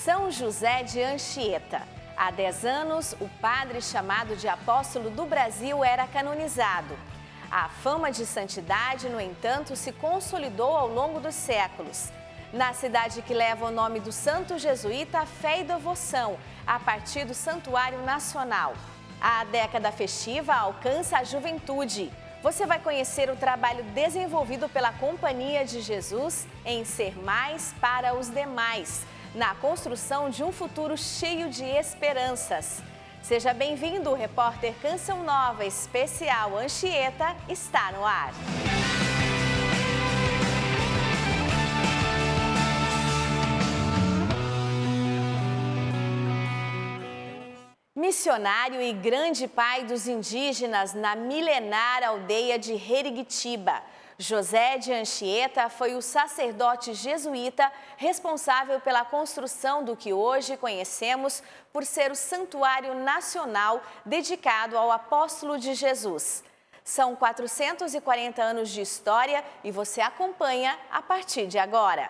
São José de Anchieta. Há 10 anos, o padre chamado de Apóstolo do Brasil era canonizado. A fama de santidade, no entanto, se consolidou ao longo dos séculos. Na cidade que leva o nome do santo jesuíta, a fé e devoção, a partir do Santuário Nacional. A década festiva alcança a juventude. Você vai conhecer o trabalho desenvolvido pela Companhia de Jesus em ser mais para os demais, na construção de um futuro cheio de esperanças. Seja bem-vindo, o repórter Canção Nova Especial Anchieta está no ar. Missionário e grande pai dos indígenas na milenar aldeia de Herigitiba, José de Anchieta foi o sacerdote jesuíta responsável pela construção do que hoje conhecemos por ser o Santuário Nacional dedicado ao Apóstolo de Jesus. São 440 anos de história e você acompanha a partir de agora.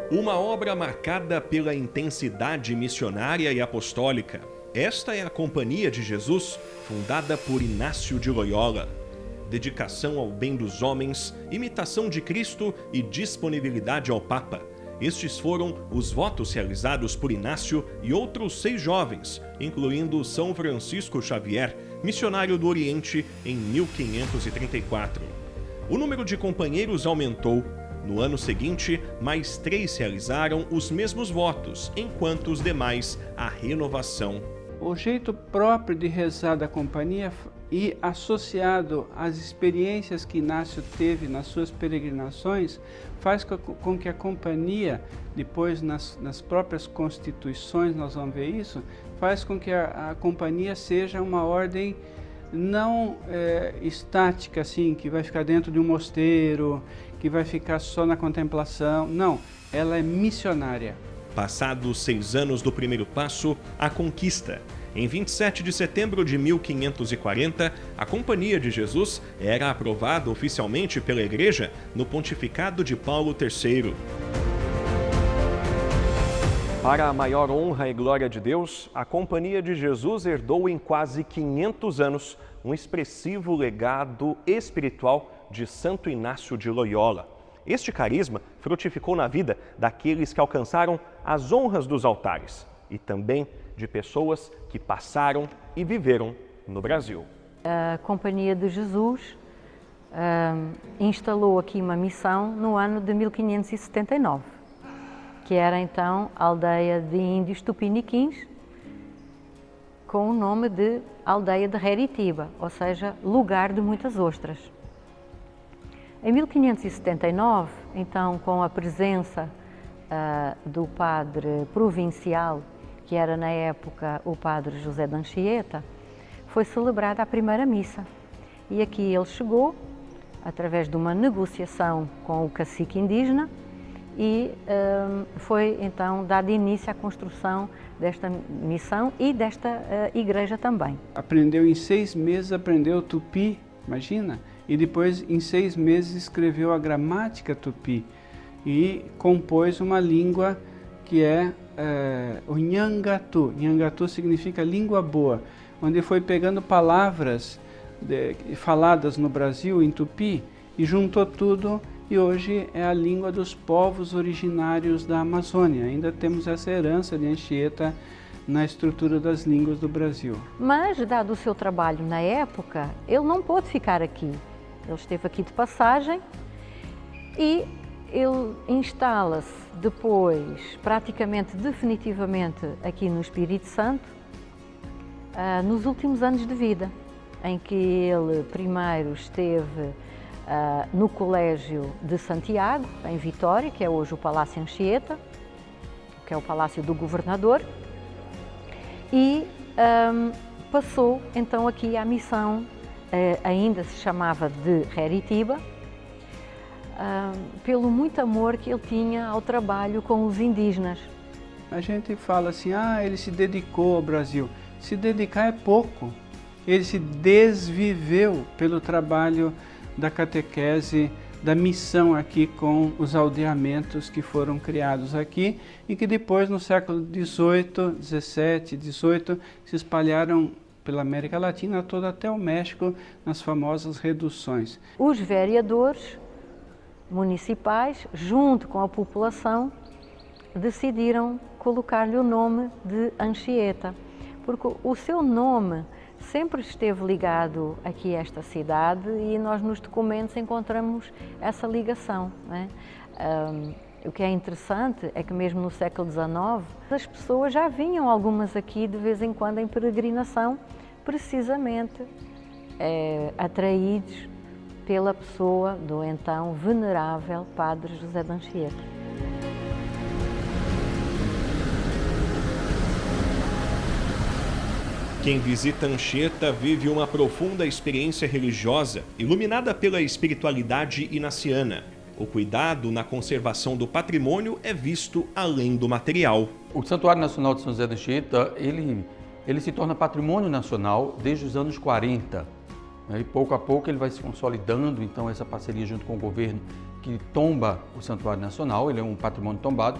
Uma obra marcada pela intensidade missionária e apostólica. Esta é a Companhia de Jesus, fundada por Inácio de Loyola. Dedicação ao bem dos homens, imitação de Cristo e disponibilidade ao Papa. Estes foram os votos realizados por Inácio e outros 6 jovens, incluindo São Francisco Xavier, missionário do Oriente, em 1534. O número de companheiros aumentou. No ano seguinte, mais 3 realizaram os mesmos votos, enquanto os demais a renovação. O jeito próprio de rezar da companhia e associado às experiências que Inácio teve nas suas peregrinações, faz com que a companhia, depois nas próprias constituições nós vamos ver isso, faz com que a companhia seja uma ordem não estática, assim, que vai ficar dentro de um mosteiro, que vai ficar só na contemplação. Não, ela é missionária. Passados 6 anos do primeiro passo, a conquista. Em 27 de setembro de 1540, a Companhia de Jesus era aprovada oficialmente pela Igreja no pontificado de Paulo III. Para a maior honra e glória de Deus, a Companhia de Jesus herdou em quase 500 anos um expressivo legado espiritual de Santo Inácio de Loyola. Este carisma frutificou na vida daqueles que alcançaram as honras dos altares e também de pessoas que passaram e viveram no Brasil. A Companhia de Jesus instalou aqui uma missão no ano de 1579, que era então a aldeia de índios tupiniquins, com o nome de aldeia de Heritiba, ou seja, lugar de muitas ostras. Em 1579, então, com a presença do padre provincial, que era na época o padre José de Anchieta, foi celebrada a primeira missa. E aqui ele chegou, através de uma negociação com o cacique indígena, e foi então dado início à construção desta missão e desta igreja também. Aprendeu em 6 meses, aprendeu tupi, imagina? E depois em 6 meses escreveu a gramática tupi e compôs uma língua que é o Nhangatu. Nhangatu significa língua boa, onde foi pegando palavras faladas no Brasil em tupi e juntou tudo. E hoje é a língua dos povos originários da Amazônia. Ainda temos essa herança de Anchieta na estrutura das línguas do Brasil. Mas, dado o seu trabalho na época, ele não pôde ficar aqui. Ele esteve aqui de passagem e ele instala-se depois, praticamente definitivamente, aqui no Espírito Santo, nos últimos anos de vida, em que ele primeiro esteve no Colégio de Santiago, em Vitória, que é hoje o Palácio Anchieta, que é o Palácio do Governador, e passou então aqui à missão, ainda se chamava de Heritiba, pelo muito amor que ele tinha ao trabalho com os indígenas. A gente fala assim, ele se dedicou ao Brasil. Se dedicar é pouco. ele se desviveu pelo trabalho da catequese, da missão aqui com os aldeamentos que foram criados aqui e que depois no século XVIII, XVII, XVIII se espalharam pela América Latina toda até o México nas famosas reduções. Os vereadores municipais, junto com a população, decidiram colocar-lhe o nome de Anchieta, porque o seu nome sempre esteve ligado aqui a esta cidade e nós nos documentos encontramos essa ligação, né? O que é interessante é que mesmo no século XIX as pessoas já vinham, algumas aqui de vez em quando em peregrinação, precisamente atraídos pela pessoa do então venerável Padre José de Anchieta. Quem visita Anchieta vive uma profunda experiência religiosa, iluminada pela espiritualidade inaciana. O cuidado na conservação do patrimônio é visto além do material. O Santuário Nacional de São José de Anchieta, ele se torna patrimônio nacional desde os anos 40. E pouco a pouco ele vai se consolidando, então essa parceria junto com o governo que tomba o Santuário Nacional, ele é um patrimônio tombado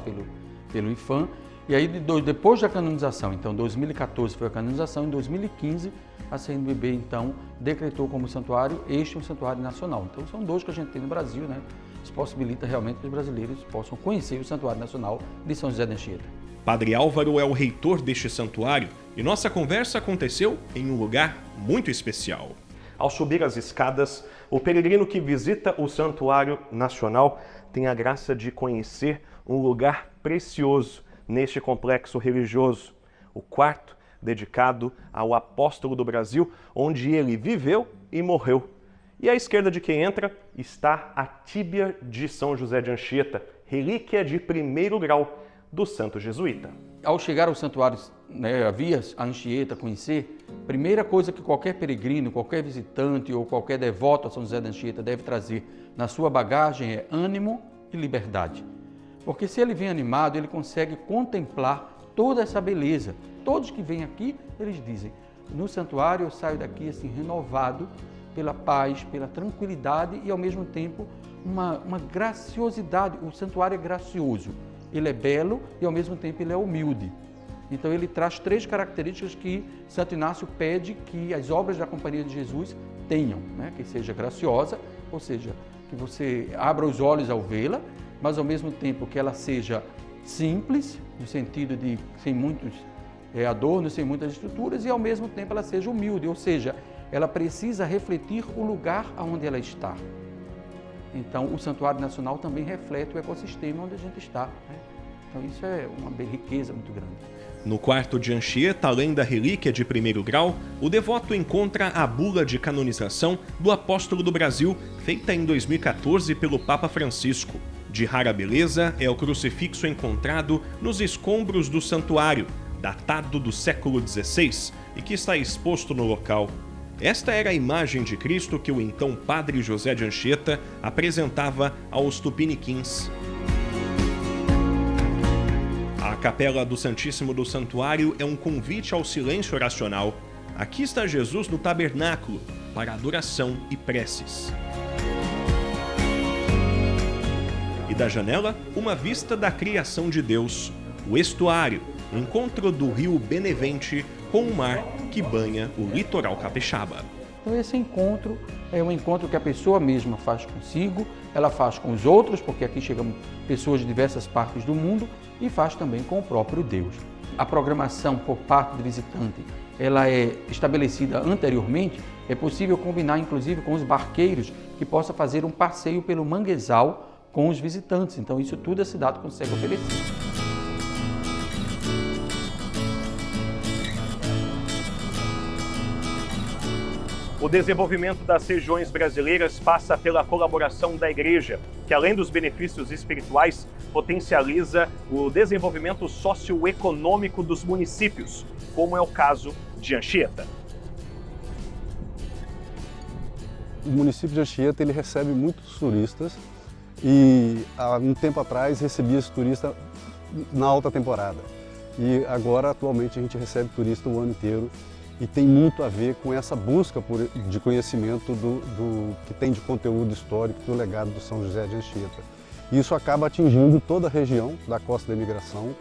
pelo IPHAN. E aí, depois da canonização, então 2014 foi a canonização, em 2015 a CNBB então decretou como santuário, este é um santuário nacional. Então são dois que a gente tem no Brasil, né? Isso possibilita realmente que os brasileiros possam conhecer o Santuário Nacional de São José de Anchieta. Padre Álvaro é o reitor deste santuário e nossa conversa aconteceu em um lugar muito especial. Ao subir as escadas, o peregrino que visita o Santuário Nacional tem a graça de conhecer um lugar precioso neste complexo religioso, o quarto dedicado ao apóstolo do Brasil, onde ele viveu e morreu. E à esquerda de quem entra está a tíbia de São José de Anchieta, relíquia de primeiro grau do santo jesuíta. Ao chegar ao santuário, via a Anchieta, conhecer, primeira coisa que qualquer peregrino, qualquer visitante ou qualquer devoto a São José de Anchieta deve trazer na sua bagagem é ânimo e liberdade. Porque se ele vem animado, ele consegue contemplar toda essa beleza. Todos que vêm aqui, eles dizem, no santuário eu saio daqui assim renovado pela paz, pela tranquilidade e ao mesmo tempo uma graciosidade. O santuário é gracioso, ele é belo e ao mesmo tempo ele é humilde. Então ele traz três características que Santo Inácio pede que as obras da Companhia de Jesus tenham, né? Que seja graciosa, ou seja, que você abra os olhos ao vê-la, mas ao mesmo tempo que ela seja simples, no sentido de sem muitos adornos, sem muitas estruturas, e ao mesmo tempo ela seja humilde, ou seja, ela precisa refletir o lugar onde ela está. Então o Santuário Nacional também reflete o ecossistema onde a gente está, né? Então isso é uma riqueza muito grande. No quarto de Anchieta, além da relíquia de primeiro grau, o devoto encontra a bula de canonização do apóstolo do Brasil, feita em 2014 pelo Papa Francisco. De rara beleza é o crucifixo encontrado nos escombros do santuário, datado do século XVI e que está exposto no local. Esta era a imagem de Cristo que o então Padre José de Anchieta apresentava aos tupiniquins. A capela do Santíssimo do Santuário é um convite ao silêncio oracional. Aqui está Jesus no tabernáculo, para adoração e preces. E da janela, uma vista da criação de Deus, o estuário, o encontro do rio Benevente com o mar que banha o litoral capixaba. Então esse encontro é um encontro que a pessoa mesma faz consigo, ela faz com os outros, porque aqui chegam pessoas de diversas partes do mundo, e faz também com o próprio Deus. A programação por parte do visitante, ela é estabelecida anteriormente, é possível combinar inclusive com os barqueiros que possa fazer um passeio pelo manguezal com os visitantes. Então isso tudo a cidade consegue oferecer. O desenvolvimento das regiões brasileiras passa pela colaboração da Igreja, que além dos benefícios espirituais, potencializa o desenvolvimento socioeconômico dos municípios, como é o caso de Anchieta. O município de Anchieta ele recebe muitos turistas e há um tempo atrás recebia esse turista na alta temporada. E agora, atualmente, a gente recebe turista o ano inteiro e tem muito a ver com essa busca de conhecimento do que tem de conteúdo histórico do legado do São José de Anchieta. E isso acaba atingindo toda a região da Costa da Imigração,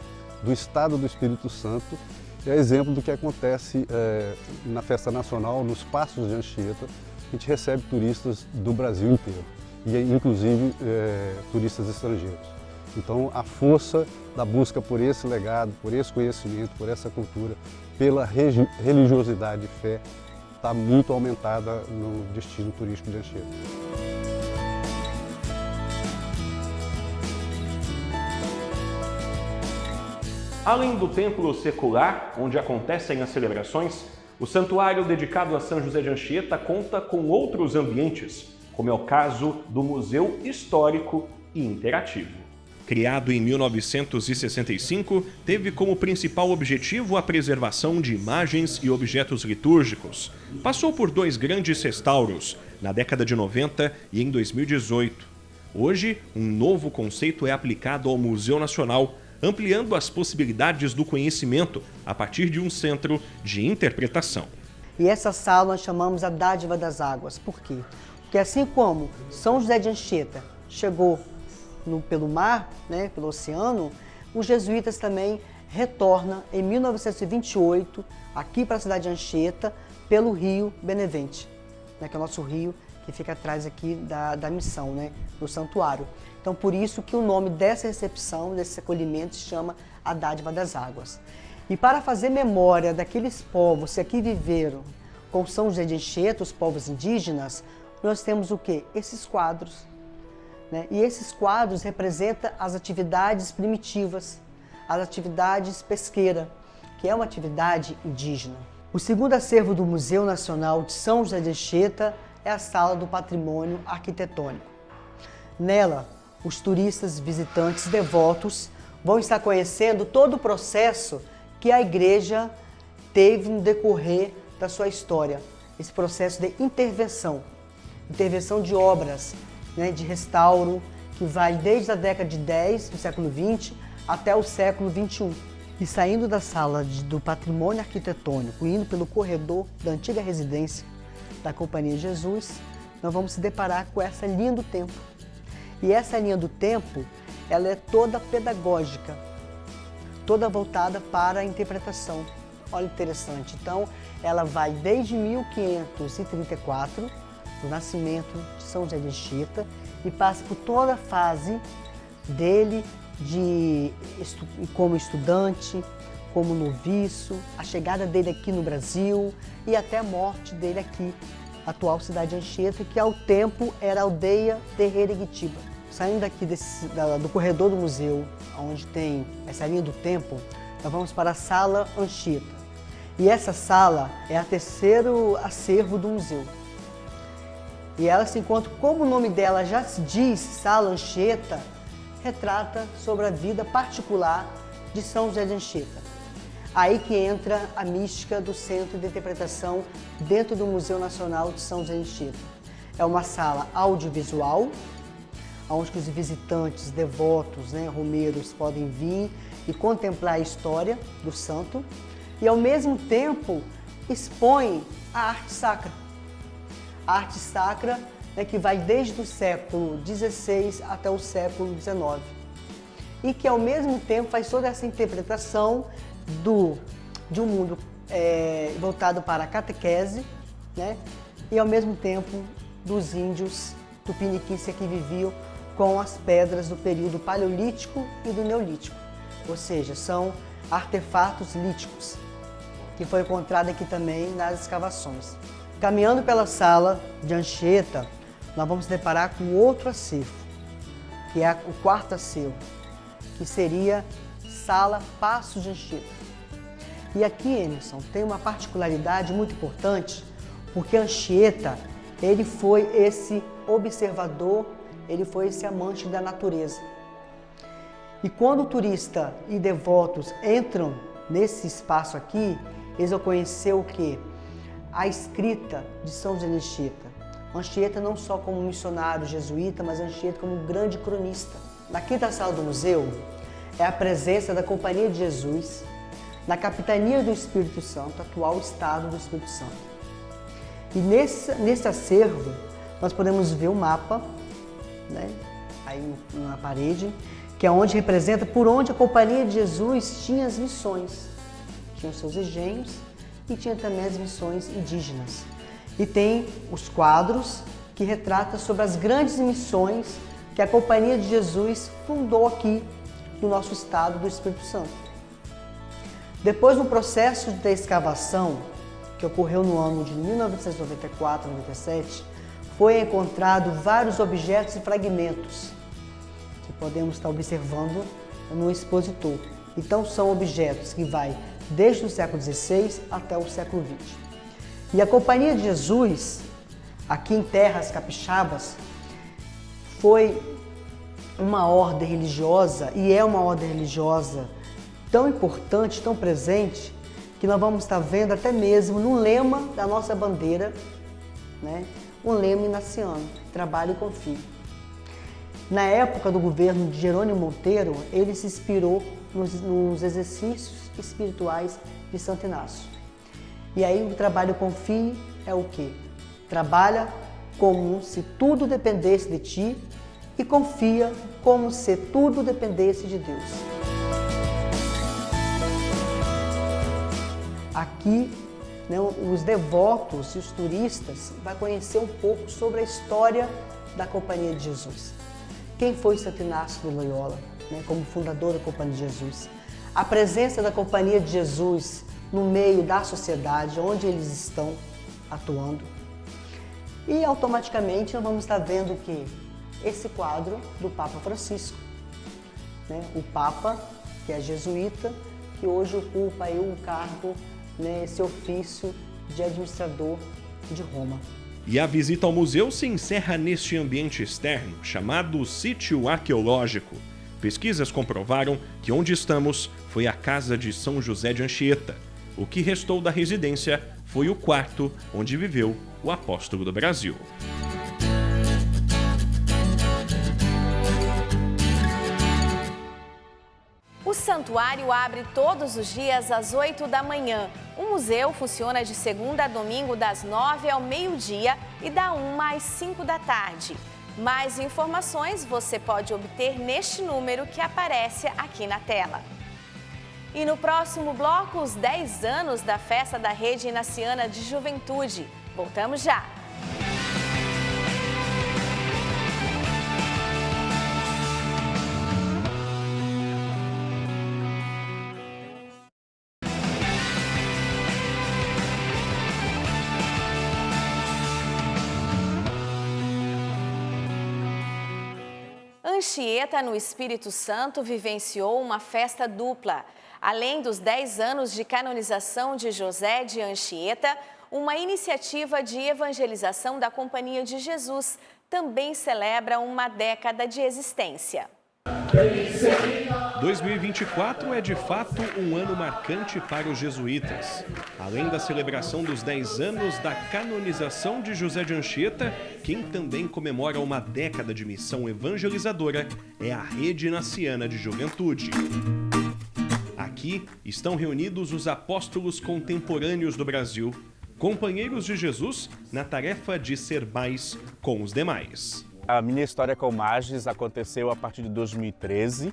do estado do Espírito Santo. É exemplo do que acontece na Festa Nacional, nos Passos de Anchieta. A gente recebe turistas do Brasil inteiro, e inclusive turistas estrangeiros. Então, a força da busca por esse legado, por esse conhecimento, por essa cultura, pela religiosidade e fé, está muito aumentada no destino turístico de Anchieta. Além do templo secular, onde acontecem as celebrações, o santuário dedicado a São José de Anchieta conta com outros ambientes, como é o caso do Museu Histórico e Interativo. Criado em 1965, teve como principal objetivo a preservação de imagens e objetos litúrgicos. Passou por 2 grandes restauros, na década de 90 e em 2018. Hoje, um novo conceito é aplicado ao Museu Nacional, ampliando as possibilidades do conhecimento a partir de um centro de interpretação. E essa sala nós chamamos a Dádiva das Águas. Por quê? Porque assim como São José de Anchieta chegou pelo mar, né, pelo oceano, os jesuítas também retornam em 1928 aqui para a cidade de Anchieta pelo rio Benevente, né, que é o nosso rio que fica atrás aqui da missão, né, do santuário. Então, por isso que o nome dessa recepção, desse acolhimento, se chama a Dádiva das Águas. E para fazer memória daqueles povos que aqui viveram com São José de Anchieta, os povos indígenas, nós temos o quê? Esses quadros. Né? E esses quadros representam as atividades primitivas, as atividades pesqueiras, que é uma atividade indígena. O segundo acervo do Museu Nacional de São José de Anchieta é a Sala do Patrimônio Arquitetônico. Nela, os turistas, visitantes, devotos vão estar conhecendo todo o processo que a igreja teve no decorrer da sua história. Esse processo de intervenção de obras, né, de restauro, que vai desde a década de 10 do século XX até o século XXI. E saindo da sala do patrimônio arquitetônico, indo pelo corredor da antiga residência da Companhia de Jesus, nós vamos se deparar com essa linha do tempo. E essa linha do tempo, ela é toda pedagógica, toda voltada para a interpretação. Olha, interessante. Então, ela vai desde 1534, do nascimento de São José de Anchieta, e passa por toda a fase dele como estudante, como noviço, a chegada dele aqui no Brasil e até a morte dele aqui, a atual cidade de Anchieta, que ao tempo era a aldeia de Herigitiba. Saindo daqui do corredor do museu, onde tem essa linha do tempo, nós vamos para a Sala Anchieta. E essa sala é a terceiro acervo do museu. E ela se encontra, como o nome dela já se diz, Sala Anchieta, retrata sobre a vida particular de São José de Anchieta. Aí que entra a mística do Centro de Interpretação dentro do Museu Nacional de São José de Anchieta. É uma sala audiovisual, onde os visitantes, devotos, né, romeiros podem vir e contemplar a história do santo e, ao mesmo tempo, expõe a arte sacra. A arte sacra, né, que vai desde o século XVI até o século XIX e que, ao mesmo tempo, faz toda essa interpretação de um mundo voltado para a catequese, né, e, ao mesmo tempo, dos índios tupiniquins que aqui viviam com as pedras do período paleolítico e do neolítico, ou seja, são artefatos líticos que foram encontrados aqui também nas escavações. Caminhando pela sala de Anchieta, nós vamos se deparar com outro acervo, que é o quarto acervo, que seria Sala Passos de Anchieta. E aqui, Emerson, tem uma particularidade muito importante, porque Anchieta, ele foi esse observador, ele foi esse amante da natureza. E quando o turista e devotos entram nesse espaço aqui, eles vão conhecer o quê? A escrita de São José de Anchieta. Anchieta não só como missionário jesuíta, mas Anchieta como um grande cronista. Na quinta sala do museu é a presença da Companhia de Jesus, na capitania do Espírito Santo, atual estado do Espírito Santo. E nesse acervo, nós podemos ver o mapa, né, aí na parede, que é onde representa por onde a Companhia de Jesus tinha as missões. Tinha os seus engenhos e tinha também as missões indígenas. E tem os quadros que retratam sobre as grandes missões que a Companhia de Jesus fundou aqui no nosso estado do Espírito Santo. Depois do processo de escavação, que ocorreu no ano de 1994-97, foi encontrado vários objetos e fragmentos que podemos estar observando no expositor. Então são objetos que vai desde o século XVI até o século XX. E a Companhia de Jesus, aqui em terras capixabas, foi uma ordem religiosa e é uma ordem religiosa tão importante, tão presente, que nós vamos estar vendo até mesmo no lema da nossa bandeira, né? Um lema inaciano, trabalhe e confie. Na época do governo de Jerônimo Monteiro, ele se inspirou nos exercícios espirituais de Santo Inácio. E aí o trabalho e confie é o quê? Trabalha como se tudo dependesse de ti e confia como se tudo dependesse de Deus. Aqui, né, os devotos e os turistas vão conhecer um pouco sobre a história da Companhia de Jesus. Quem foi Santo Inácio de Loyola, né, como fundador da Companhia de Jesus? A presença da Companhia de Jesus no meio da sociedade, onde eles estão atuando. E automaticamente nós vamos estar vendo o quê? Esse quadro do Papa Francisco, né? O Papa, que é jesuíta, que hoje ocupa aí um cargo, né, esse ofício de administrador de Roma. E a visita ao museu se encerra neste ambiente externo, chamado Sítio Arqueológico. Pesquisas comprovaram que onde estamos foi a casa de São José de Anchieta. O que restou da residência foi o quarto onde viveu o apóstolo do Brasil. O santuário abre todos os dias às 8 da manhã. O museu funciona de segunda a domingo das 9 ao meio-dia e da 1 às 5 da tarde. Mais informações você pode obter neste número que aparece aqui na tela. E no próximo bloco, os 10 anos da festa da Rede Inaciana de Juventude. Voltamos já! Anchieta, no Espírito Santo, vivenciou uma festa dupla. Além dos 10 anos de canonização de José de Anchieta, uma iniciativa de evangelização da Companhia de Jesus também celebra uma década de existência. 2024 é de fato um ano marcante para os jesuítas. Além da celebração dos 10 anos da canonização de José de Anchieta, quem também comemora uma década de missão evangelizadora é a Rede Inaciana de Juventude. Aqui estão reunidos os apóstolos contemporâneos do Brasil, companheiros de Jesus na tarefa de ser mais com os demais. A minha história com o Magis aconteceu a partir de 2013,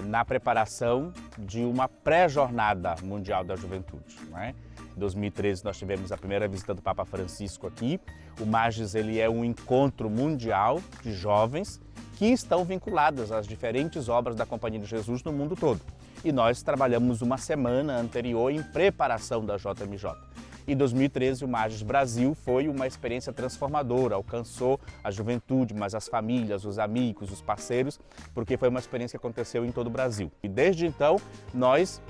na preparação de uma pré-jornada mundial da juventude. Né? Em 2013 nós tivemos a primeira visita do Papa Francisco aqui. O Magis ele é um encontro mundial de jovens que estão vinculadas às diferentes obras da Companhia de Jesus no mundo todo. E nós trabalhamos uma semana anterior em preparação da JMJ. Em 2013, o Magis Brasil foi uma experiência transformadora, alcançou a juventude, mas as famílias, os amigos, os parceiros, porque foi uma experiência que aconteceu em todo o Brasil. E desde então, nós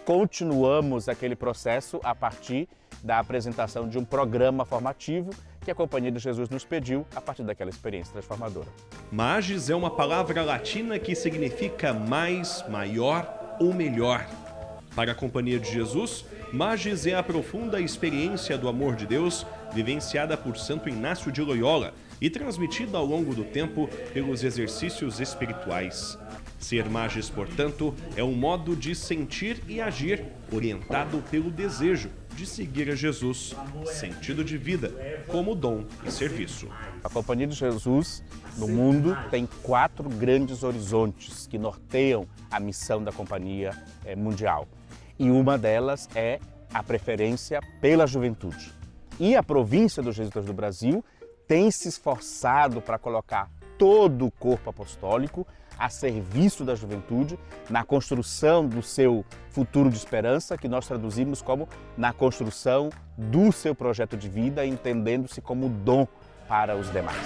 continuamos aquele processo a partir da apresentação de um programa formativo que a Companhia de Jesus nos pediu a partir daquela experiência transformadora. Magis é uma palavra latina que significa mais, maior ou melhor. Para a Companhia de Jesus, Magis é a profunda experiência do amor de Deus vivenciada por Santo Inácio de Loyola e transmitida ao longo do tempo pelos exercícios espirituais. Ser Magis, portanto, é um modo de sentir e agir orientado pelo desejo de seguir a Jesus, sentido de vida, como dom e serviço. A Companhia de Jesus no mundo tem 4 grandes horizontes que norteiam a missão da Companhia Mundial. E uma delas é a preferência pela juventude. E a província dos Jesuítas do Brasil tem se esforçado para colocar todo o corpo apostólico a serviço da juventude, na construção do seu futuro de esperança, que nós traduzimos como na construção do seu projeto de vida, entendendo-se como dom para os demais.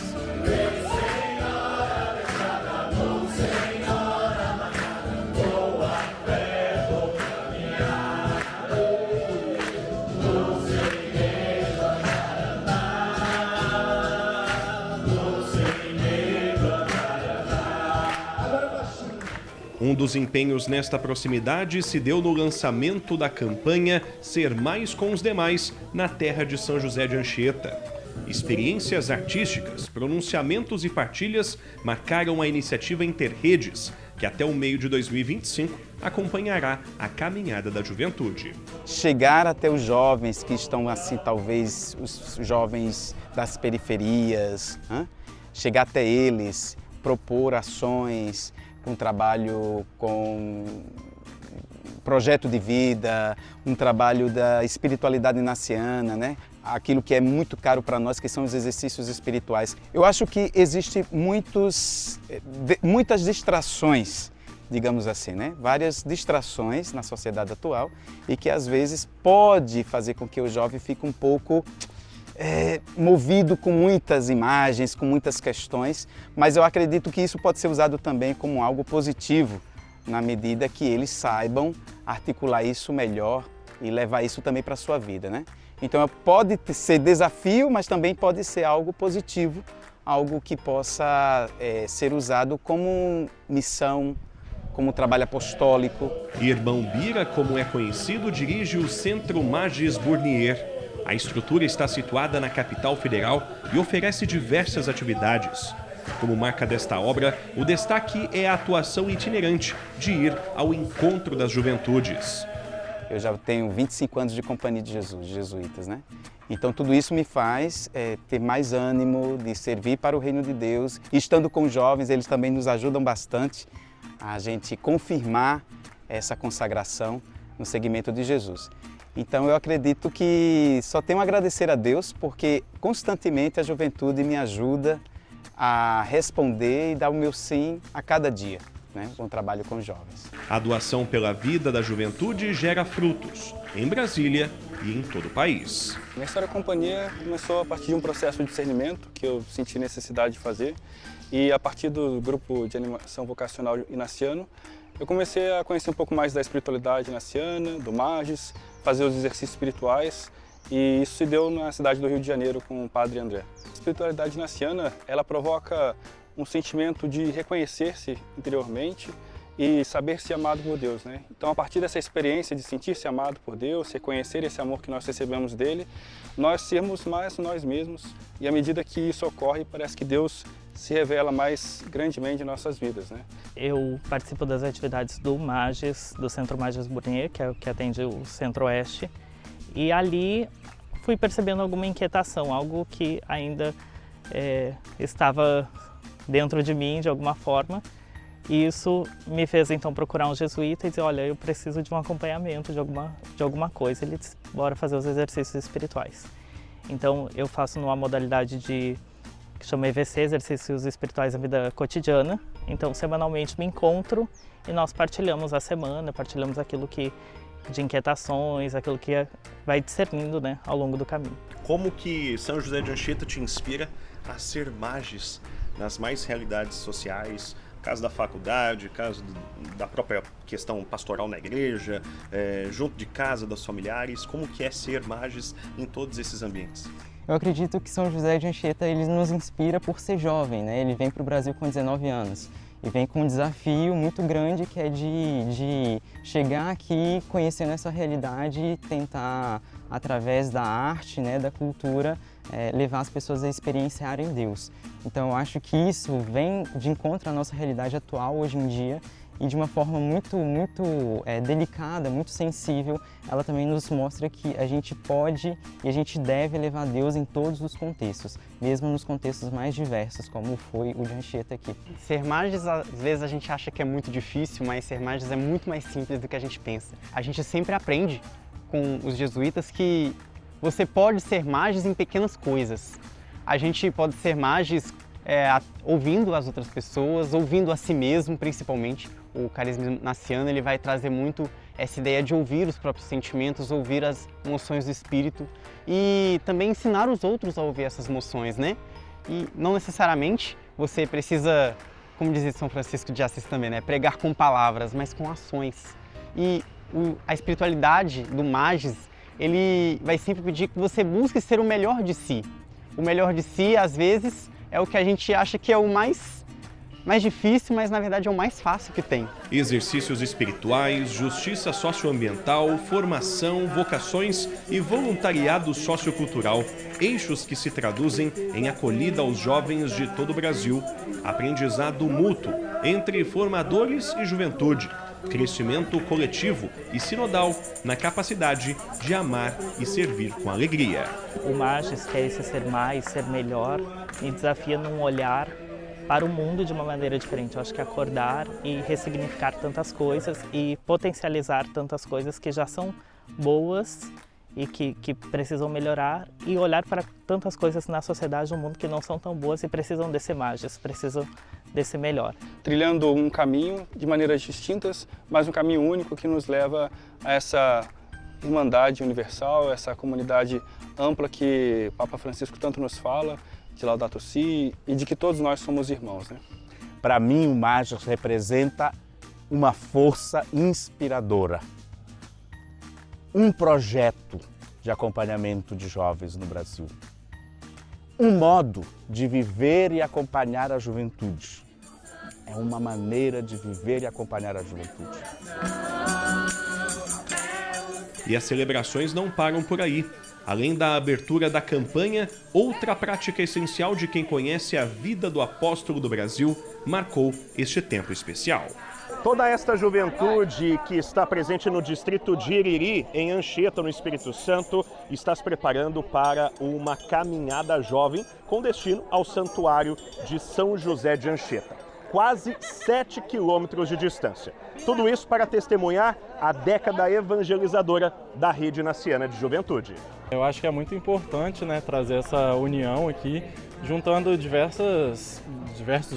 Um dos empenhos nesta proximidade se deu no lançamento da campanha Ser Mais com os Demais na terra de São José de Anchieta. Experiências artísticas, pronunciamentos e partilhas marcaram a iniciativa Interredes, que até o meio de 2025 acompanhará a caminhada da juventude. Chegar até os jovens que estão assim, talvez os jovens das periferias, chegar até eles, propor ações, um trabalho com projeto de vida, um trabalho da espiritualidade inaciana, né? Aquilo que é muito caro para nós, que são os exercícios espirituais. Eu acho que existe muitas distrações, digamos assim, né? Várias distrações na sociedade atual e que às vezes pode fazer com que o jovem fique um pouco movido com muitas imagens, com muitas questões, mas eu acredito que isso pode ser usado também como algo positivo, na medida que eles saibam articular isso melhor e levar isso também para a sua vida, né? Então pode ser desafio, mas também pode ser algo positivo, algo que possa ser usado como missão, como trabalho apostólico. Irmão Bira, como é conhecido, dirige o Centro Magis Burnier. A estrutura está situada na capital federal e oferece diversas atividades. Como marca desta obra, o destaque é a atuação itinerante de ir ao encontro das juventudes. Eu já tenho 25 anos de Companhia de Jesus, de jesuítas, né? Então tudo isso me faz ter mais ânimo de servir para o reino de Deus. E estando com os jovens, eles também nos ajudam bastante a gente confirmar essa consagração no segmento de Jesus. Então eu acredito que só tenho a agradecer a Deus, porque constantemente a juventude me ajuda a responder e dar o meu sim a cada dia, né, com o trabalho com os jovens. A doação pela vida da juventude gera frutos, em Brasília e em todo o país. Minha história com a companhia começou a partir de um processo de discernimento que eu senti necessidade de fazer, e a partir do grupo de animação vocacional inaciano, eu comecei a conhecer um pouco mais da espiritualidade inaciana, do Magis, fazer os exercícios espirituais, e isso se deu na cidade do Rio de Janeiro com o Padre André. A espiritualidade inaciana, ela provoca um sentimento de reconhecer-se interiormente e saber-se amado por Deus, né? Então, a partir dessa experiência de sentir-se amado por Deus, reconhecer esse amor que nós recebemos dele, nós sermos mais nós mesmos, e à medida que isso ocorre, parece que Deus se revela mais grandemente em nossas vidas, né? Eu participo das atividades do Magis, do Centro Magis Burnier, que é o que atende o Centro-Oeste, e ali fui percebendo alguma inquietação, algo que ainda estava dentro de mim de alguma forma, e isso me fez então procurar um jesuíta e dizer, olha, eu preciso de um acompanhamento de alguma coisa. Ele disse, bora fazer os exercícios espirituais. Então eu faço numa modalidade que chama EVC, Exercícios Espirituais da Vida Cotidiana. Então, semanalmente me encontro e nós partilhamos a semana, partilhamos aquilo de inquietações, aquilo que vai discernindo, né, ao longo do caminho. Como que São José de Anchieta te inspira a ser magis nas mais realidades sociais, caso da faculdade, caso da própria questão pastoral na igreja, junto de casa, dos familiares? Como que é ser magis em todos esses ambientes? Eu acredito que São José de Anchieta ele nos inspira por ser jovem, né? Ele vem para o Brasil com 19 anos e vem com um desafio muito grande que é de chegar aqui conhecendo essa realidade e tentar, através da arte, né, da cultura, levar as pessoas a experienciarem Deus. Então eu acho que isso vem de encontro à nossa realidade atual hoje em dia e de uma forma muito delicada, muito sensível, ela também nos mostra que a gente pode e a gente deve levar Deus em todos os contextos, mesmo nos contextos mais diversos, como foi o de Anchieta aqui. Ser Magis, às vezes a gente acha que é muito difícil, mas ser Magis é muito mais simples do que a gente pensa. A gente sempre aprende com os jesuítas que você pode ser Magis em pequenas coisas. A gente pode ser Magis ouvindo as outras pessoas, ouvindo a si mesmo, principalmente. O carisma ignaciano ele vai trazer muito essa ideia de ouvir os próprios sentimentos, ouvir as emoções do espírito e também ensinar os outros a ouvir essas emoções, né? E não necessariamente você precisa, como dizia São Francisco de Assis também, né? Pregar com palavras, mas com ações. E a espiritualidade do Magis, ele vai sempre pedir que você busque ser o melhor de si. O melhor de si, às vezes, é o que a gente acha que é o mais difícil, mas na verdade é o mais fácil que tem. Exercícios espirituais, justiça socioambiental, formação, vocações e voluntariado sociocultural, eixos que se traduzem em acolhida aos jovens de todo o Brasil, aprendizado mútuo entre formadores e juventude, crescimento coletivo e sinodal na capacidade de amar e servir com alegria. O Magis, que é esse ser mais, ser melhor, me desafia num olhar para o mundo de uma maneira diferente. Eu acho que acordar e ressignificar tantas coisas e potencializar tantas coisas que já são boas e que precisam melhorar e olhar para tantas coisas na sociedade, no mundo que não são tão boas e precisam desse Magis, precisam desse melhor. Trilhando um caminho de maneiras distintas, mas um caminho único que nos leva a essa irmandade universal, essa comunidade ampla que o Papa Francisco tanto nos fala, de Laudato Si e de que todos nós somos irmãos, né? Para mim, o Magis representa uma força inspiradora, um projeto de acompanhamento de jovens no Brasil, um modo de viver e acompanhar a juventude. É uma maneira de viver e acompanhar a juventude. E as celebrações não param por aí. Além da abertura da campanha, outra prática essencial de quem conhece a vida do apóstolo do Brasil marcou este tempo especial. Toda esta juventude que está presente no distrito de Iriri, em Anchieta, no Espírito Santo, está se preparando para uma caminhada jovem com destino ao Santuário de São José de Anchieta. Quase 7 quilômetros de distância. Tudo isso para testemunhar a década evangelizadora da Rede Ignaciana de Juventude. Eu acho que é muito importante, né, trazer essa união aqui, juntando diversos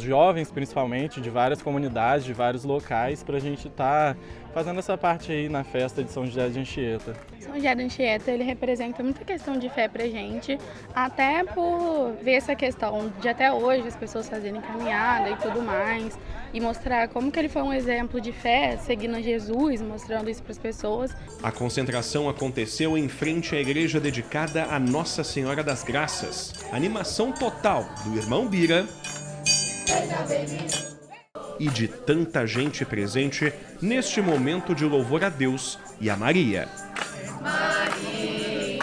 jovens, principalmente, de várias comunidades, de vários locais, para a gente estar fazendo essa parte aí na festa de São José de Anchieta. São José de Anchieta, ele representa muita questão de fé pra gente, até por ver essa questão de até hoje as pessoas fazerem caminhada e tudo mais, e mostrar como que ele foi um exemplo de fé, seguindo Jesus, mostrando isso para as pessoas. A concentração aconteceu em frente à igreja dedicada a Nossa Senhora das Graças. Animação total do irmão Bira e de tanta gente presente neste momento de louvor a Deus e a Maria. Maria,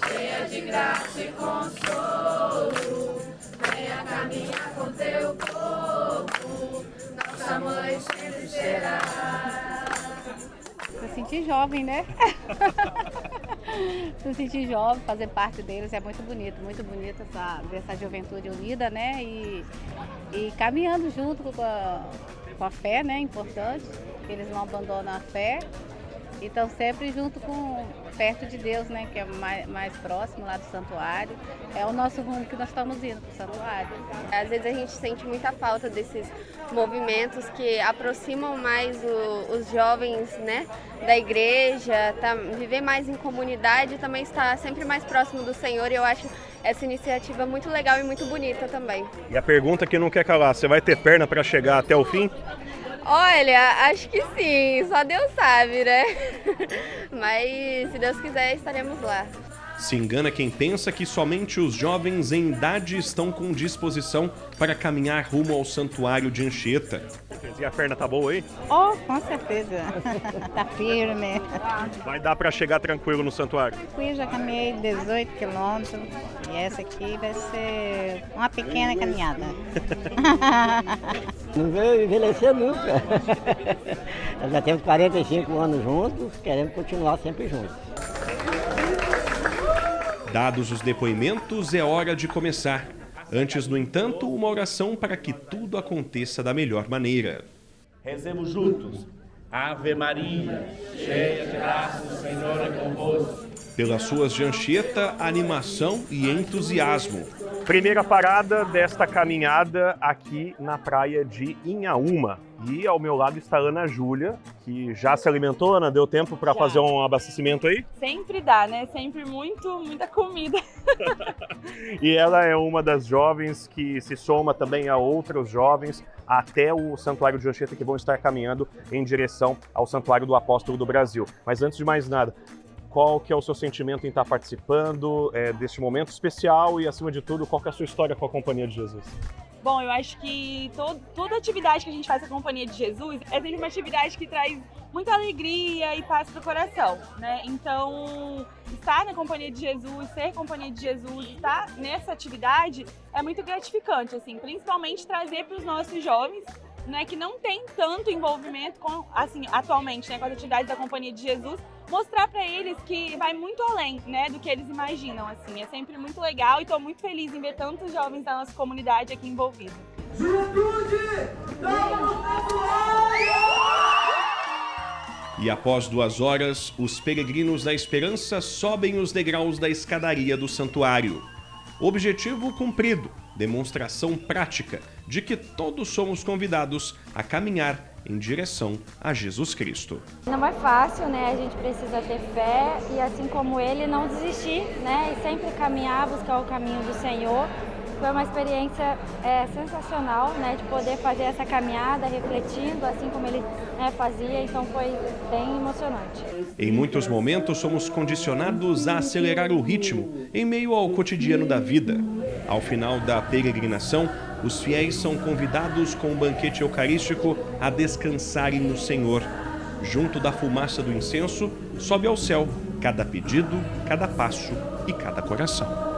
cheia de graça e consolo, venha caminhar com teu povo, nossa mãe sempre será. Se sentir jovem, né? Se sentir jovem, fazer parte deles é muito bonito essa juventude unida, né? E caminhando junto com a fé, né? Importante, eles não abandonam a fé e estão sempre junto perto de Deus, né? Que é mais próximo lá do santuário. É o nosso rumo que nós estamos indo para o santuário. Às vezes a gente sente muita falta desses movimentos que aproximam mais os jovens, né, da igreja, viver mais em comunidade e também estar sempre mais próximo do Senhor. E eu acho essa iniciativa muito legal e muito bonita também. E a pergunta que não quer calar, você vai ter perna para chegar até o fim? Olha, acho que sim, só Deus sabe, né? Mas se Deus quiser, estaremos lá. Se engana quem pensa que somente os jovens em idade estão com disposição para caminhar rumo ao Santuário de Anchieta. E a perna tá boa aí? Oh, com certeza. Tá firme. Vai dar para chegar tranquilo no santuário? Eu já caminhei 18 quilômetros e essa aqui vai ser uma pequena caminhada. Não veio envelhecer nunca. Nós já temos 45 anos juntos, queremos continuar sempre juntos. Dados os depoimentos, é hora de começar. Antes, no entanto, uma oração para que tudo aconteça da melhor maneira. Rezemos juntos. Ave Maria, cheia de graça, o Senhor é convosco. Pelas suas de Anchieta, animação e entusiasmo. Primeira parada desta caminhada aqui na praia de Inhaúma. E ao meu lado está a Ana Júlia, que já se alimentou. Ana, deu tempo para fazer um abastecimento aí? Sempre dá, né? Sempre muita comida. E ela é uma das jovens que se soma também a outros jovens até o Santuário de Anchieta, que vão estar caminhando em direção ao Santuário do Apóstolo do Brasil. Mas antes de mais nada, qual que é o seu sentimento em estar participando deste momento especial e, acima de tudo, qual que é a sua história com a Companhia de Jesus? Bom, eu acho que toda atividade que a gente faz com a Companhia de Jesus é sempre uma atividade que traz muita alegria e paz para o coração, né? Então, estar na Companhia de Jesus, ser Companhia de Jesus, estar nessa atividade é muito gratificante, assim, principalmente trazer para os nossos jovens, né, que não tem tanto envolvimento com, assim, atualmente, né, com as atividades da Companhia de Jesus, mostrar para eles que vai muito além, né, do que eles imaginam, assim. É sempre muito legal e estou muito feliz em ver tantos jovens da nossa comunidade aqui envolvidos. Juventude, E após 2 horas, os peregrinos da Esperança sobem os degraus da escadaria do santuário. Objetivo cumprido, demonstração prática de que todos somos convidados a caminhar em direção a Jesus Cristo. Não é fácil, né? A gente precisa ter fé e, assim como ele, não desistir, né? E sempre caminhar, buscar o caminho do Senhor. Foi uma experiência sensacional, né? De poder fazer essa caminhada refletindo, assim como ele fazia, então foi bem emocionante. Em muitos momentos somos condicionados a acelerar o ritmo em meio ao cotidiano da vida. Ao final da peregrinação, os fiéis são convidados com o banquete eucarístico a descansarem no Senhor. Junto da fumaça do incenso, sobe ao céu cada pedido, cada passo e cada coração.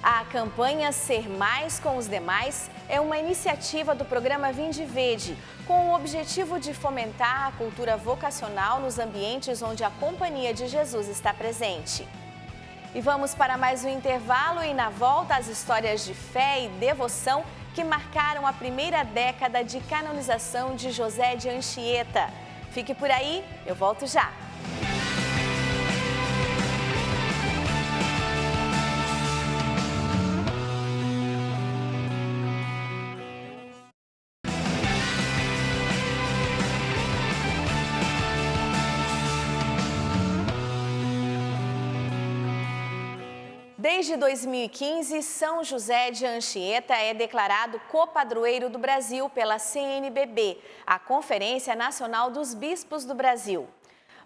A campanha Ser Mais com os Demais é uma iniciativa do programa Vinde Vede, com o objetivo de fomentar a cultura vocacional nos ambientes onde a Companhia de Jesus está presente. E vamos para mais um intervalo e, na volta, as histórias de fé e devoção que marcaram a primeira década de canonização de José de Anchieta. Fique por aí, eu volto já. Desde 2015, São José de Anchieta é declarado copadroeiro do Brasil pela CNBB, a Conferência Nacional dos Bispos do Brasil.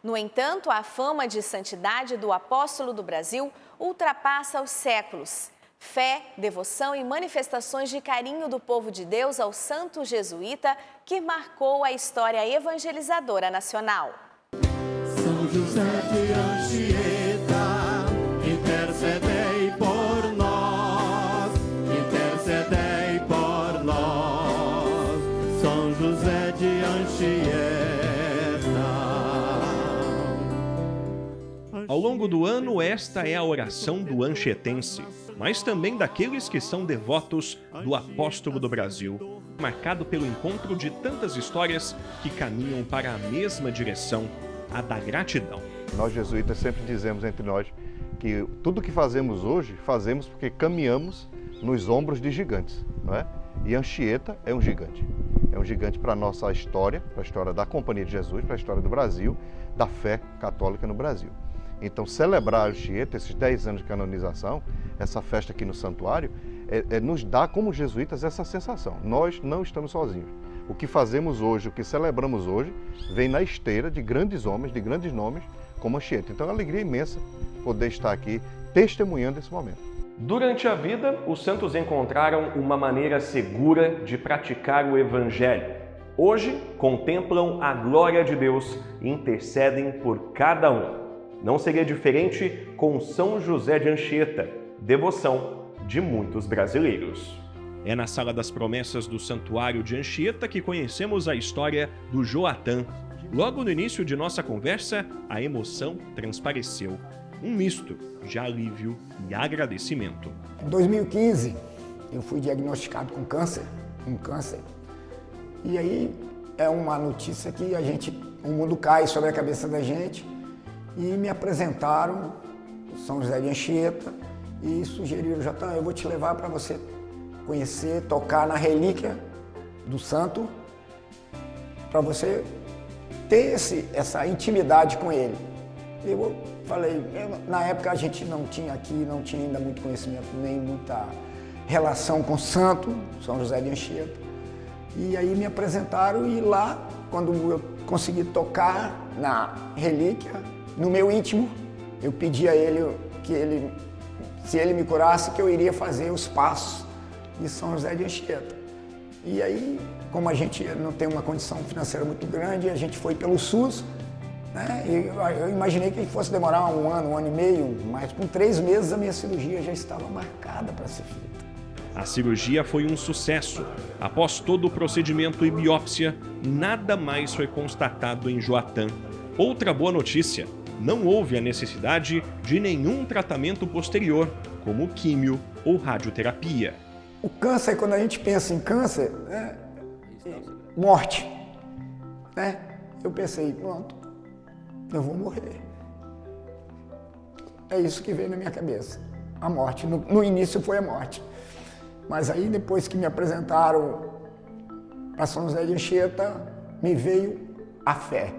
No entanto, a fama de santidade do apóstolo do Brasil ultrapassa os séculos. Fé, devoção e manifestações de carinho do povo de Deus ao santo jesuíta que marcou a história evangelizadora nacional. São José de Anchieta, intercedei por nós, intercedei por nós, São José de Anchieta. Ao longo do ano, esta é a oração do anchietense, mas também daqueles que são devotos do apóstolo do Brasil, marcado pelo encontro de tantas histórias que caminham para a mesma direção, a da gratidão. Nós jesuítas sempre dizemos entre nós que tudo que fazemos hoje, fazemos porque caminhamos nos ombros de gigantes, não é? E Anchieta é um gigante para a nossa história, para a história da Companhia de Jesus, para a história do Brasil, da fé católica no Brasil. Então, celebrar Anchieta, esses 10 anos de canonização, essa festa aqui no santuário, nos dá como jesuítas essa sensação. Nós não estamos sozinhos. O que fazemos hoje, o que celebramos hoje, vem na esteira de grandes homens, de grandes nomes, como Anchieta. Então é uma alegria imensa poder estar aqui testemunhando esse momento. Durante a vida, os santos encontraram uma maneira segura de praticar o Evangelho. Hoje, contemplam a glória de Deus e intercedem por cada um. Não seria diferente com São José de Anchieta, devoção de muitos brasileiros. É na Sala das Promessas do Santuário de Anchieta que conhecemos a história do Joatan. Logo no início de nossa conversa, a emoção transpareceu. Um misto de alívio e agradecimento. Em 2015, eu fui diagnosticado com câncer, E aí é uma notícia que o mundo cai sobre a cabeça da gente. E me apresentaram São José de Anchieta e sugeriram, Joatan, eu vou te levar para você conhecer, tocar na relíquia do santo, para você ter essa intimidade com ele. Eu falei, na época a gente não tinha ainda muito conhecimento, nem muita relação com o santo, São José de Anchieta. E aí me apresentaram e lá, quando eu consegui tocar na relíquia, no meu íntimo, eu pedi a ele que se ele me curasse, que eu iria fazer os passos de São José de Anchieta. E aí, como a gente não tem uma condição financeira muito grande, a gente foi pelo SUS, né? E eu imaginei que fosse demorar um ano e meio, mas com 3 meses a minha cirurgia já estava marcada para ser feita. A cirurgia foi um sucesso. Após todo o procedimento e biópsia, nada mais foi constatado em Joatan. Outra boa notícia, não houve a necessidade de nenhum tratamento posterior, como químio ou radioterapia. O câncer, quando a gente pensa em câncer, morte, né? Eu pensei, pronto, eu vou morrer. É isso que veio na minha cabeça, a morte. No início foi a morte. Mas aí, depois que me apresentaram para São José de Anchieta, me veio a fé.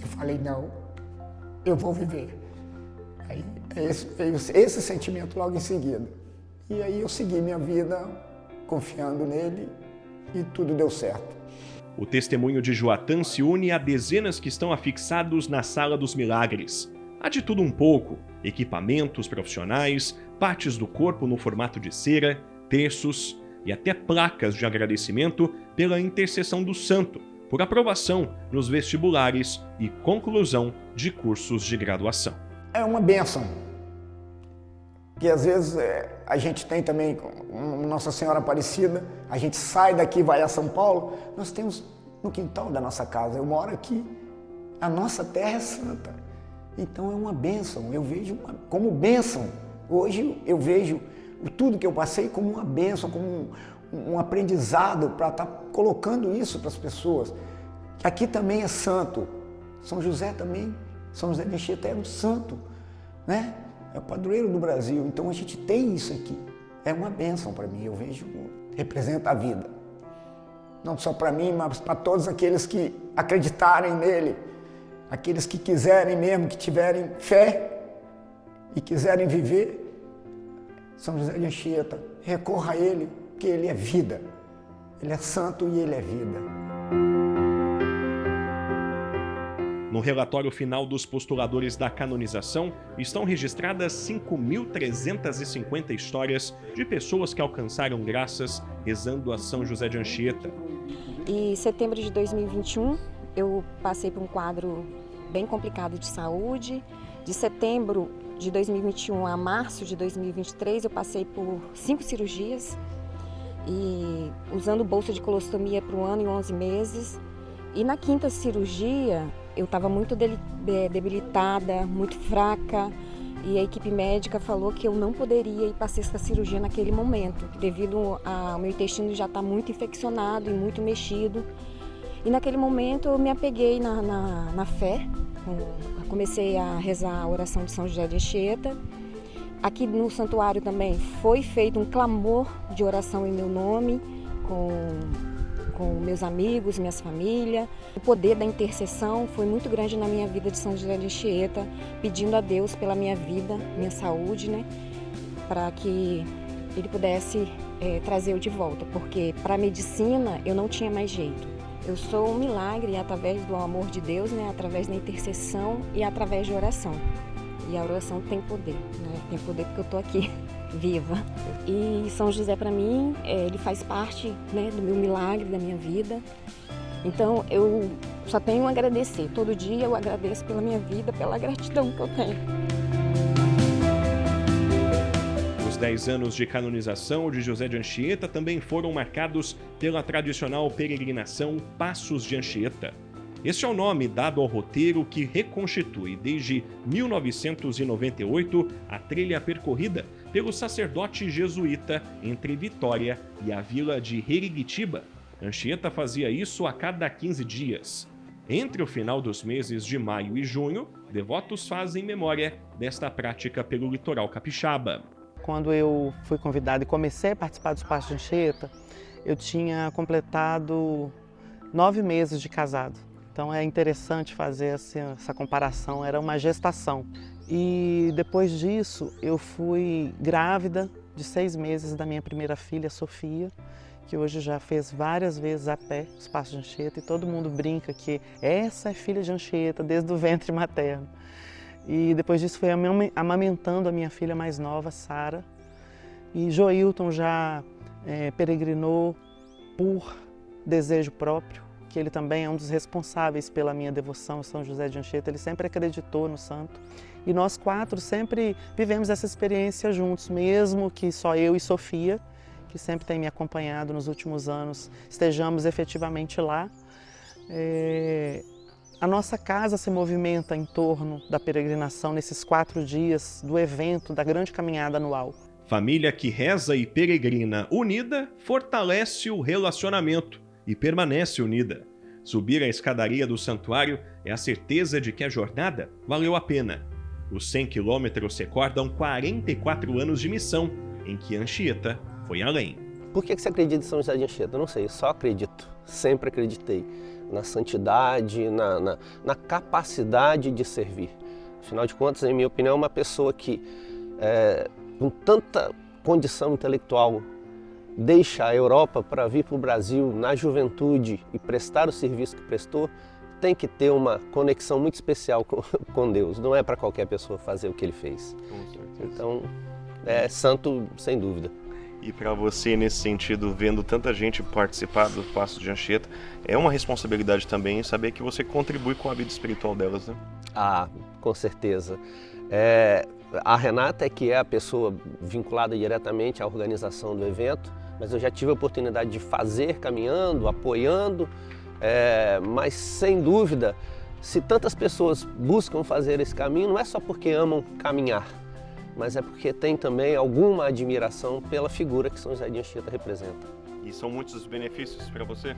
Eu falei, não, eu vou viver. Aí veio esse sentimento logo em seguida. E aí eu segui minha vida confiando nele e tudo deu certo. O testemunho de Joatan se une a dezenas que estão afixados na Sala dos Milagres. Há de tudo um pouco: equipamentos profissionais, partes do corpo no formato de cera, terços e até placas de agradecimento pela intercessão do santo, por aprovação nos vestibulares e conclusão de cursos de graduação. É uma bênção, que às vezes a gente tem também, Nossa Senhora Aparecida, a gente sai daqui e vai a São Paulo, nós temos no quintal da nossa casa, eu moro aqui, a nossa terra é santa. Então é uma bênção, eu vejo como bênção. Hoje eu vejo tudo que eu passei como uma bênção, como um aprendizado para estar colocando isso para as pessoas. Aqui também é santo, São José também, São José de Anchieta é um santo, né? É o padroeiro do Brasil, então a gente tem isso aqui. É uma bênção para mim, eu vejo, representa a vida. Não só para mim, mas para todos aqueles que acreditarem nele, aqueles que quiserem mesmo, que tiverem fé e quiserem viver. São José de Anchieta, recorra a ele, porque ele é vida. Ele é santo e ele é vida. No relatório final dos postuladores da canonização, estão registradas 5.350 histórias de pessoas que alcançaram graças rezando a São José de Anchieta. Em setembro de 2021, eu passei por um quadro bem complicado de saúde. De setembro de 2021 a março de 2023, eu passei por 5 cirurgias e usando bolsa de colostomia por 1 ano e 11 meses. E na 5ª cirurgia, eu estava muito debilitada, muito fraca, e a equipe médica falou que eu não poderia ir para a 6ª cirurgia naquele momento, devido ao meu intestino já estar muito infeccionado e muito mexido. E naquele momento eu me apeguei na fé, comecei a rezar a oração de São José de Anchieta. Aqui no santuário também foi feito um clamor de oração em meu nome, com meus amigos, minhas famílias. O poder da intercessão foi muito grande na minha vida de São José de Anchieta, pedindo a Deus pela minha vida, minha saúde, né, para que Ele pudesse trazer eu de volta, porque para a medicina eu não tinha mais jeito. Eu sou um milagre através do amor de Deus, né? Através da intercessão e através de oração. E a oração tem poder, né? Tem poder porque eu estou aqui, viva. E São José, para mim, ele faz parte, né, do meu milagre, da minha vida. Então, eu só tenho a agradecer. Todo dia eu agradeço pela minha vida, pela gratidão que eu tenho. Os 10 anos de canonização de José de Anchieta também foram marcados pela tradicional peregrinação Passos de Anchieta. Este é o nome dado ao roteiro que reconstitui, desde 1998, a trilha percorrida pelo sacerdote jesuíta entre Vitória e a vila de Herigitiba. Anchieta fazia isso a cada 15 dias. Entre o final dos meses de maio e junho, devotos fazem memória desta prática pelo litoral capixaba. Quando eu fui convidado e comecei a participar dos Passos de Anchieta, eu tinha completado 9 meses de casado. Então é interessante fazer essa comparação, era uma gestação. E depois disso eu fui grávida de 6 meses da minha primeira filha, Sofia, que hoje já fez várias vezes a pé os Passos de Anchieta, e todo mundo brinca que essa é filha de Anchieta desde o ventre materno. E depois disso foi amamentando a minha filha mais nova, Sara. E Joilton já peregrinou por desejo próprio, que ele também é um dos responsáveis pela minha devoção a São José de Anchieta. Ele sempre acreditou no santo. E nós 4 sempre vivemos essa experiência juntos, mesmo que só eu e Sofia, que sempre tem me acompanhado nos últimos anos, estejamos efetivamente lá. A nossa casa se movimenta em torno da peregrinação nesses 4 dias do evento da grande caminhada anual. Família que reza e peregrina unida fortalece o relacionamento e permanece unida. Subir a escadaria do santuário é a certeza de que a jornada valeu a pena. Os 100 quilômetros recordam 44 anos de missão em que Anchieta foi além. Por que você acredita em São José de Anchieta? Eu não sei, eu só acredito. Sempre acreditei na santidade, na capacidade de servir. Afinal de contas, em minha opinião, uma pessoa que, com tanta condição intelectual, deixa a Europa para vir para o Brasil na juventude e prestar o serviço que prestou, tem que ter uma conexão muito especial com Deus. Não é para qualquer pessoa fazer o que ele fez. Então, é santo sem dúvida. E para você, nesse sentido, vendo tanta gente participar do Passos de Anchieta, é uma responsabilidade também saber que você contribui com a vida espiritual delas, né? Ah, com certeza. A Renata é que é a pessoa vinculada diretamente à organização do evento, mas eu já tive a oportunidade de fazer caminhando, apoiando, mas sem dúvida, se tantas pessoas buscam fazer esse caminho, não é só porque amam caminhar, mas é porque tem também alguma admiração pela figura que São José de Anchieta representa. E são muitos os benefícios para você?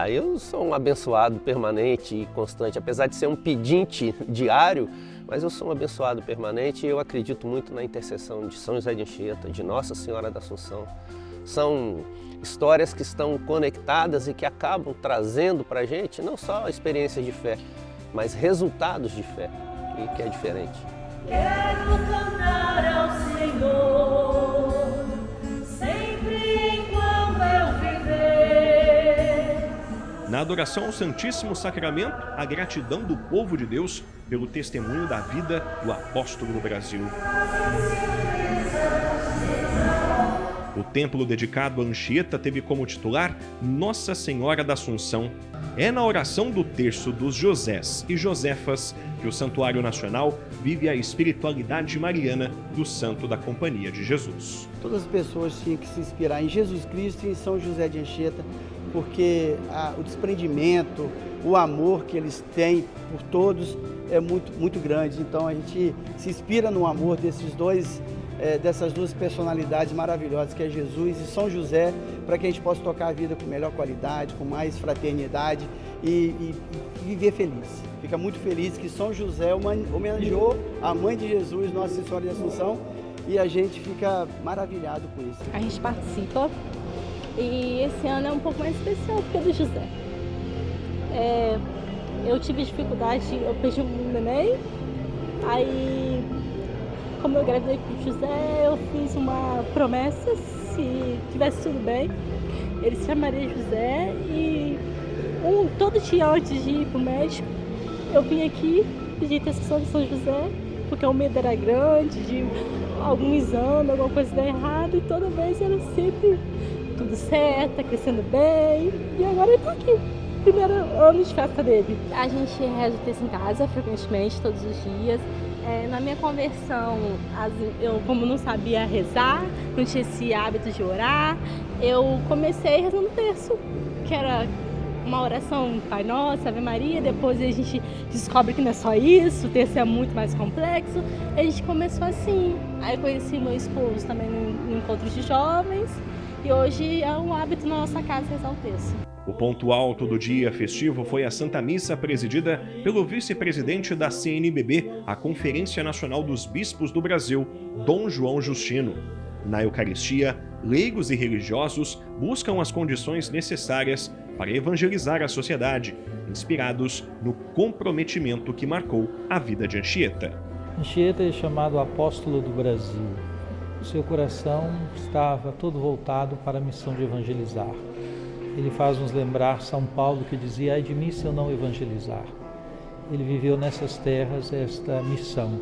Eu sou um abençoado permanente e constante, apesar de ser um pedinte diário, mas eu sou um abençoado permanente e eu acredito muito na intercessão de São José de Anchieta, de Nossa Senhora da Assunção. São histórias que estão conectadas e que acabam trazendo para a gente não só experiências de fé, mas resultados de fé, e que é diferente. Quero cantar ao Senhor, sempre enquanto eu viver. Na adoração ao Santíssimo Sacramento, a gratidão do povo de Deus pelo testemunho da vida do apóstolo no Brasil. O templo dedicado a Anchieta teve como titular Nossa Senhora da Assunção. É na oração do terço dos Josés e Josefas que o Santuário Nacional vive a espiritualidade mariana do Santo da Companhia de Jesus. Todas as pessoas tinham que se inspirar em Jesus Cristo e em São José de Anchieta, porque o desprendimento, o amor que eles têm por todos é muito grande. Então a gente se inspira no amor dessas duas personalidades maravilhosas, que é Jesus e São José, para que a gente possa tocar a vida com melhor qualidade, com mais fraternidade e viver feliz. Fica muito feliz que São José homenageou a mãe de Jesus, Nossa Senhora de Assunção, e a gente fica maravilhado com isso. A gente participa e esse ano é um pouco mais especial que o do José. Eu tive dificuldade, eu perdi um neném, aí como eu engravidei com o José, eu fiz uma promessa, se tivesse tudo bem, ele se chamaria José e Todo dia antes de ir pro médico, eu vim aqui pedir intercessão de São José, porque o medo era grande, de algum exame, alguma coisa dar errado, e toda vez era sempre tudo certo, tá crescendo bem, e agora eu tô aqui. Primeiro ano de festa dele. A gente reza o texto em casa frequentemente, todos os dias. Na minha conversão, eu como não sabia rezar, não tinha esse hábito de orar, eu comecei rezando o terço, que era uma oração Pai Nosso, Ave Maria, depois a gente descobre que não é só isso, o terço é muito mais complexo, a gente começou assim. Aí eu conheci meu esposo também no encontro de jovens, e hoje é um hábito na nossa casa rezar o terço. O ponto alto do dia festivo foi a Santa Missa presidida pelo vice-presidente da CNBB, a Conferência Nacional dos Bispos do Brasil, Dom João Justino. Na Eucaristia, leigos e religiosos buscam as condições necessárias para evangelizar a sociedade, inspirados no comprometimento que marcou a vida de Anchieta. Anchieta é chamado apóstolo do Brasil. O seu coração estava todo voltado para a missão de evangelizar. Ele faz nos lembrar São Paulo, que dizia: ai de mim se eu não evangelizar. Ele viveu nessas terras esta missão.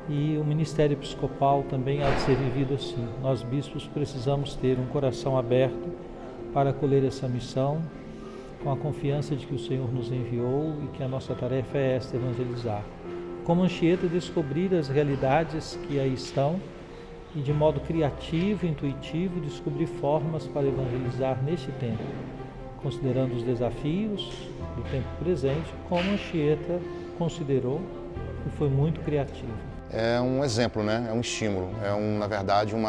E o ministério episcopal também há de ser vivido assim. Nós, bispos, precisamos ter um coração aberto para acolher essa missão, com a confiança de que o Senhor nos enviou e que a nossa tarefa é esta, evangelizar. Como Anchieta, descobrir as realidades que aí estão e de modo criativo, intuitivo, descobrir formas para evangelizar neste tempo, considerando os desafios do tempo presente, como Anchieta considerou e foi muito criativo. É um exemplo, né? É um estímulo, na verdade, um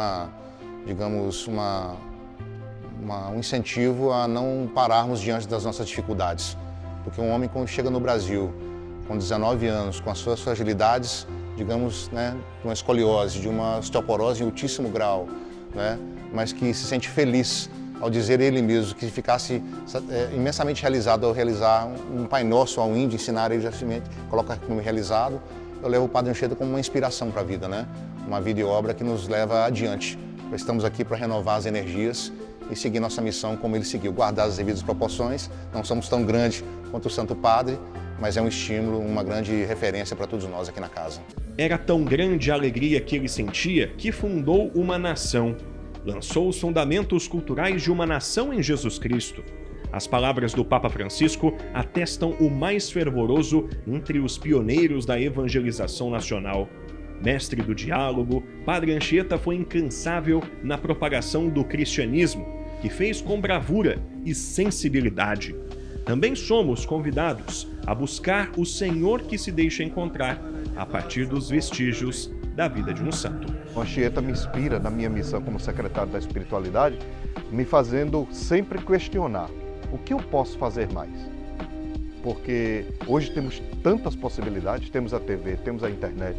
incentivo a não pararmos diante das nossas dificuldades. Porque um homem, quando chega no Brasil, com 19 anos, com as suas fragilidades, digamos, né, de uma escoliose, de uma osteoporose em altíssimo grau, né, mas que se sente feliz ao dizer ele mesmo, que ficasse imensamente realizado ao realizar um Pai Nosso ao índio, ensinar ele justamente, coloca como realizado. Eu levo o Padre Anchieta como uma inspiração para a vida, né? Uma vida e obra que nos leva adiante. Estamos aqui para renovar as energias e seguir nossa missão como ele seguiu, guardar as devidas proporções. Não somos tão grandes quanto o Santo Padre, mas é um estímulo, uma grande referência para todos nós aqui na casa. Era tão grande a alegria que ele sentia que fundou uma nação. Lançou os fundamentos culturais de uma nação em Jesus Cristo. As palavras do Papa Francisco atestam o mais fervoroso entre os pioneiros da evangelização nacional. Mestre do diálogo, Padre Anchieta foi incansável na propagação do cristianismo, que fez com bravura e sensibilidade. Também somos convidados a buscar o Senhor que se deixa encontrar a partir dos vestígios da vida de um santo. Anchieta me inspira na minha missão como secretário da espiritualidade, me fazendo sempre questionar o que eu posso fazer mais. Porque hoje temos tantas possibilidades, temos a TV, temos a internet,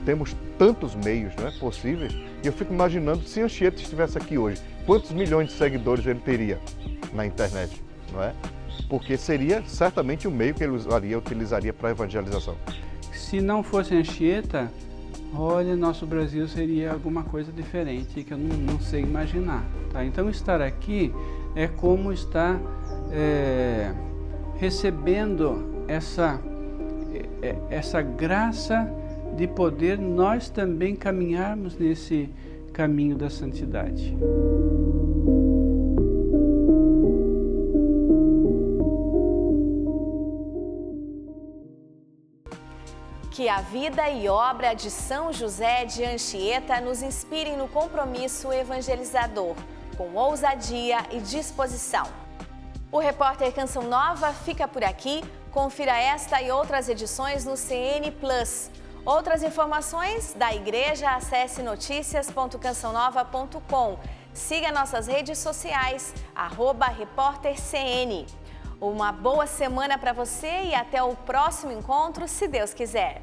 temos tantos meios, não é, possíveis, e eu fico imaginando se Anchieta estivesse aqui hoje, quantos milhões de seguidores ele teria na internet, não é? Porque seria certamente o meio que ele utilizaria para a evangelização. Se não fosse Anchieta, olha, nosso Brasil seria alguma coisa diferente que eu não sei imaginar. Tá? Então estar aqui é como estar recebendo essa graça de poder nós também caminharmos nesse caminho da santidade. Que a vida e obra de São José de Anchieta nos inspirem no compromisso evangelizador, com ousadia e disposição. O repórter Canção Nova fica por aqui. Confira esta e outras edições no CN Plus. Outras informações da igreja, acesse noticias.cançãonova.com. Siga nossas redes sociais, @repórtercn. Uma boa semana para você e até o próximo encontro, se Deus quiser.